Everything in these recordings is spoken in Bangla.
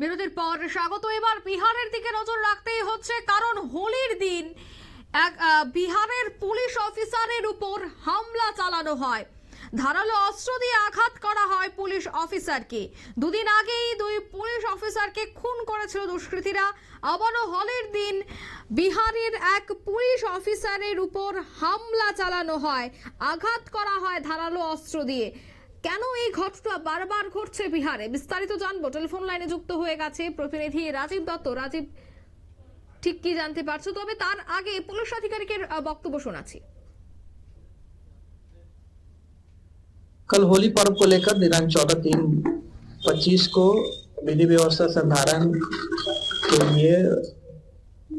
বিরতির পর স্বাগত। এবার বিহারের দিকে নজর রাখতেই হচ্ছে, কারণ হোলির দিন এক বিহারের পুলিশ অফিসারের উপর হামলা চালানো হয়। ধারালো অস্ত্র দিয়ে আঘাত করা হয় পুলিশ অফিসারকে। দুদিন আগেই দুই পুলিশ অফিসারকে খুন করেছিল দুষ্কৃতীরা। আবারও হোলির দিন বিহারের এক পুলিশ অফিসারের উপর হামলা চালানো হয়, আঘাত করা হয় ধারালো অস্ত্র দিয়ে। কেন এই ঘটনা বারবার ঘটছে বিহারে, বিস্তারিত জানবো। টেলিফোন লাইনে যুক্ত হয়ে গেছে প্রতিনিধি রাজীব দত্ত। রাজীব, ঠিক কি জানতে পারছো? তবে তার আগে পুলিশ আধিকারিকের বক্তব্য শোনাচ্ছি। कल होली पर्व को लेकर दिनांक 14/3/25 को विधि व्यवस्था संधारण के लिए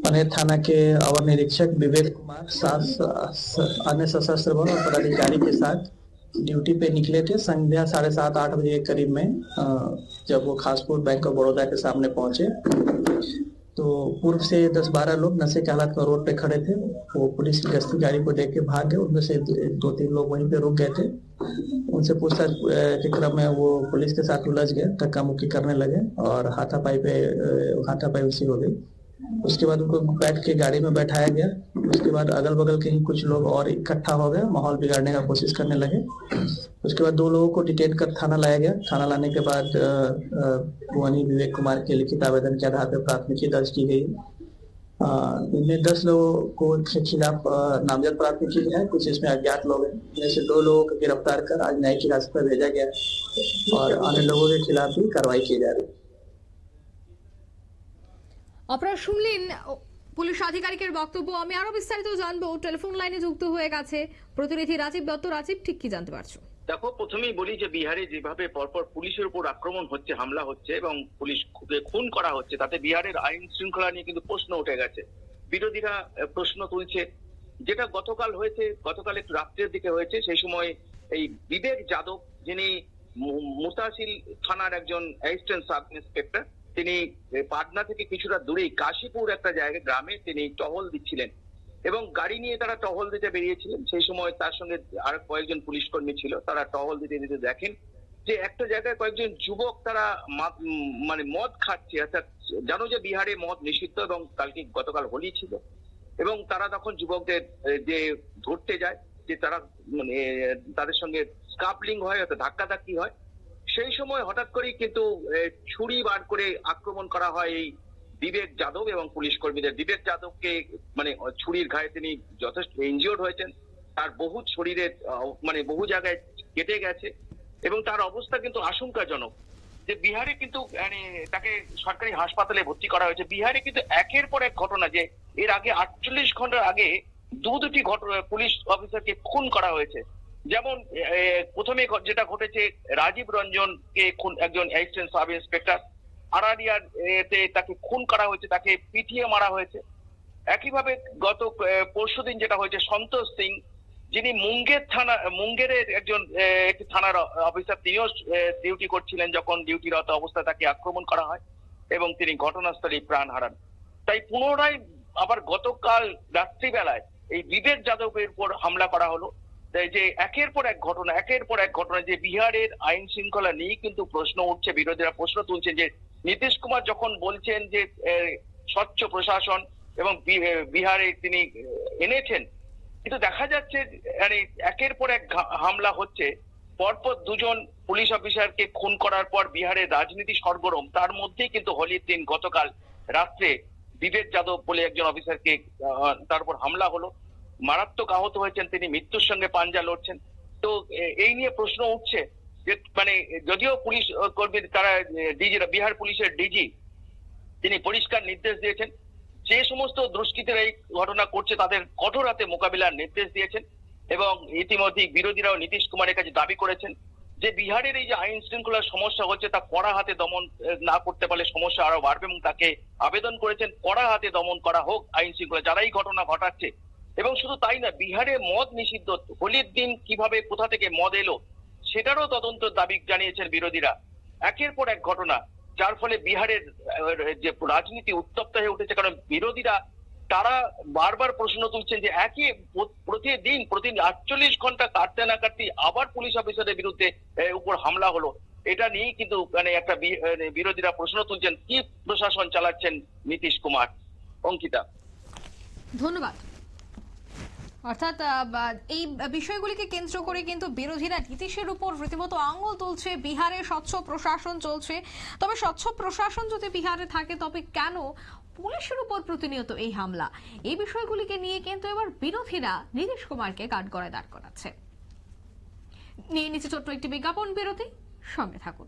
पनेर थाना के अवर निरीक्षक विवेक कुमार साथ अन्य सशस्त्र बल और पदाधिकारी के साथ ड्यूटी पे निकले थे। संध्या 7:30-8 बजे के करीब में जब वो खासपुर बैंक ऑफ बड़ौदा के सामने पहुंचे तो पूर्व से 10-12 लोग नशे के हालात में रोड पे खड़े थे। वो पुलिस की गश्ती गाड़ी को देख के भाग गए। उनमें से 2-3 लोग वहीं पे रुक गए थे। उनसे पूछताछ के क्रम में वो पुलिस के साथ उलझ गए, धक्का मुक्की करने लगे और हाथापाई उसी हो गई। उसके बाद उनको बैठ के गाड़ी में बैठाया गया। उसके बाद अगल बगल के ही कुछ लोग और इकट्ठा हो गए, माहौल बिगाड़ने का कोशिश करने लगे। उसके बाद 2 लोगों को डिटेन कर थाना लाया गया। थाना लाने के बाद वहीं विवेक कुमार के लिखित आवेदन के आधार पर प्राथमिकी दर्ज की गई। इनमें 10 लोगों को के खिलाफ नामजद प्राथमिकी है, कुछ इसमें अज्ञात लोग हैं। इनमें से 2 लोगों को गिरफ्तार कर आज न्यायिक हिरासत पर भेजा गया और अन्य लोगों के खिलाफ भी कार्रवाई की जा रही है। আপনারা শুনলেন পুলিশ আধিকারিকের বক্তব্য। আমি আরো বিস্তারিত জানবো। টেলিফোন লাইনে যুক্ত হয়ে গেছে প্রতিনিধি রাজীব দত্ত। রাজীব, ঠিক কি জানতে পারছো? দেখো, প্রথমেই বলি যে বিহারে যেভাবে পরপর পুলিশের উপর আক্রমণ হচ্ছে, হামলা হচ্ছে এবং পুলিশকে খুন করা হচ্ছে, তাতে বিহারের আইন শৃঙ্খলা নিয়ে কিন্তু প্রশ্ন উঠে গেছে। বিরোধীরা প্রশ্ন তুলছে, যেটা গতকাল হয়েছে, গতকাল একটু রাত্রের দিকে হয়েছে। সেই সময় এই বিবেক যাদব, যিনি মুতাসিল থানার একজন অ্যাসিস্ট্যান্ট সাব ইন্সপেক্টর, তিনি পাটনা থেকে কিছুটা দূরেই কাশীপুর একটা জায়গায় গ্রামে তিনি টহল দিচ্ছিলেন এবং গাড়ি নিয়ে তারা টহল দিতে বেরিয়েছিলেন। সেই সময় তার সঙ্গে আর কয়েকজন পুলিশ কর্মী ছিল। তারা টহল দিতে দিতে দেখেন যে একটা জায়গায় কয়েকজন যুবক তারা মানে মদ খাচ্ছে। অর্থাৎ জানো যে বিহারে মদ নিষিদ্ধ এবং গতকাল হোলি ছিল এবং তারা তখন যুবকদের যে ধরতে যায়, যে তারা মানে তাদের সঙ্গে স্কাপলিং হয়, অর্থাৎ ধাক্কাধাক্কি হয়। সেই সময় হঠাৎ করেই কিন্তু ছুরি বার করে আক্রমণ করা হয় এই বিবেক যাদব এবং পুলিশ কর্মীদের। বিবেক যাদবকে মানে ছুরির ঘায়ে তিনি যথেষ্ট ইনজিওর্ড হয়েছেন। তার বহু শরীরে মানে বহু জায়গায় কেটে গেছে এবং তার অবস্থা কিন্তু আশঙ্কাজনক। যে বিহারে কিন্তু মানে তাকে সরকারি হাসপাতালে ভর্তি করা হয়েছে। বিহারে কিন্তু একের পর এক ঘটনা, যে এর আগে 48 ঘন্টার আগে দুটি পুলিশ অফিসারকে খুন করা হয়েছে। যেমন প্রথমে যেটা ঘটেছে, রাজীব রঞ্জনকে খুন, একজন অ্যাসিস্ট্যান্ট সাব ইন্সপেক্টর আরারিয়ার এতে তাকে খুন করা হয়েছে, তাকে পিটিয়ে মারা হয়েছে। একইভাবে গত পরশুদিন যেটা হয়েছে, সন্তোষ সিং, যিনি মুঙ্গেরের একজন একটি থানার অফিসার, তিনিও ডিউটি করছিলেন। যখন ডিউটিরত অবস্থায় তাকে আক্রমণ করা হয় এবং তিনি ঘটনাস্থলেই প্রাণ হারান। তাই পুনরায় আবার গতকাল রাত্রিবেলায় এই বিবেক যাদবের উপর হামলা করা হলো। যে একের পর এক ঘটনা, যে বিহারের আইন শৃঙ্খলা নিয়ে কিন্তু প্রশ্ন উঠছে। বিরোধীরা প্রশ্ন তুলছেন যে নীতিশ কুমার যখন বলছেন যে স্বচ্ছ প্রশাসন এবং বিহারে তিনি এনেছেন, কিন্তু দেখা যাচ্ছে মানে একের পর এক হামলা হচ্ছে। পরপর 2জন পুলিশ অফিসারকে খুন করার পর বিহারের রাজনীতি সরগরম। তার মধ্যেই কিন্তু হোলির দিন গতকাল রাত্রে বিবেক যাদব বলে একজন অফিসারকে তার উপর হামলা হলো। মারাত্মক আহত হয়েছেন, তিনি মৃত্যুর সঙ্গে পাঞ্জা লড়ছেন। তো এই নিয়ে প্রশ্ন উঠছে যে মানে যদিও পুলিশ কর্মী তারা বিহার পুলিশের ডিজি তিনি পরিষ্কার নির্দেশ দিয়েছেন, যে সমস্ত দুষ্কৃতীরা এই ঘটনা করছে তাদের কঠোর হাতে মোকাবিলার নির্দেশ দিয়েছেন এবং ইতিমধ্যেই বিরোধীরাও নীতিশ কুমারের কাছে দাবি করেছেন যে বিহারের এই যে আইন শৃঙ্খলার সমস্যা হচ্ছে তা কড়া হাতে দমন না করতে পারলে সমস্যা আরো বাড়বে এবং তাকে আবেদন করেছেন কড়া হাতে দমন করা হোক আইন শৃঙ্খলা যারা এই ঘটনা ঘটাচ্ছে। এবং শুধু তাই না, বিহারে মদ নিষিদ্ধ, হোলির দিন কিভাবে কোথা থেকে মদ এলো সেটারও তদন্ত দাবি জানিয়েছেন বিরোধীরা। একের পর এক ঘটনা, যার ফলে বিহারের যে রাজনীতি উত্তপ্ত হয়ে উঠেছে। কারণ বিরোধীরা তারা বারবার প্রশ্ন তুলছেন যে প্রতিদিন 48 ঘন্টা কাটতে না কাটতে আবার পুলিশ অফিসারের বিরুদ্ধে উপর হামলা হলো। এটা নিয়েই কিন্তু মানে একটা বিরোধীরা প্রশ্ন তুলছেন, কি প্রশাসন চালাচ্ছেন নীতিশ কুমার। অঙ্কিতা, ধন্যবাদ। অর্থাৎ এই বিষয়গুলিকে কেন্দ্র করে কিন্তু বিরোধীরা নীতিশের উপর রীতিমতো আঙুল তুলছে। বিহারে স্বচ্ছ প্রশাসন চলছে, তবে স্বচ্ছ প্রশাসন যদি বিহারে থাকে তবে কেন পুলিশের উপর প্রতিনিয়ত এই হামলা? এই বিষয়গুলিকে নিয়ে কিন্তু এবার বিরোধীরা নীতিশ কুমারকে কাঠগড়ায় দাঁড় করাচ্ছে। নিয়ে নিচে ছোট্ট একটি বিজ্ঞাপন বিরতি, সঙ্গে থাকুন।